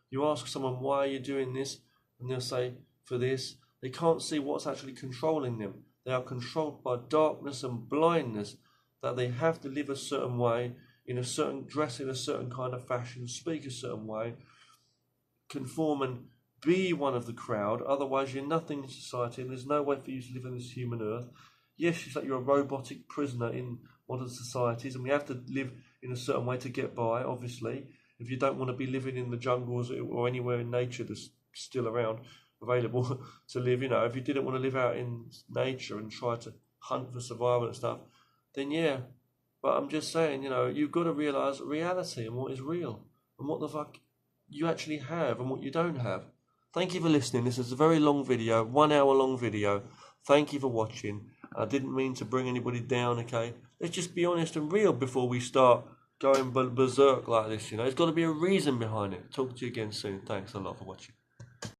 You ask someone, why are you doing this? And they'll say, for this. They can't see what's actually controlling them. They are controlled by darkness and blindness, that they have to live a certain way, dress in a certain kind of fashion, speak a certain way, conform and be one of the crowd. Otherwise, you're nothing in society and there's no way for you to live on this human earth. Yes, it's like you're a robotic prisoner in modern societies, and we have to live in a certain way to get by, obviously. If you don't want to be living in the jungles or anywhere in nature that's still around, available to live. You know, if you didn't want to live out in nature and try to hunt for survival and stuff, then yeah. But I'm just saying, you know, you've got to realise reality and what is real and what the fuck you actually have and what you don't have. Thank you for listening. This is a very long video, 1 hour long video. Thank you for watching. I didn't mean to bring anybody down, okay? Let's just be honest and real before we start going berserk like this, you know. There's got to be a reason behind it. Talk to you again soon. Thanks a lot for watching.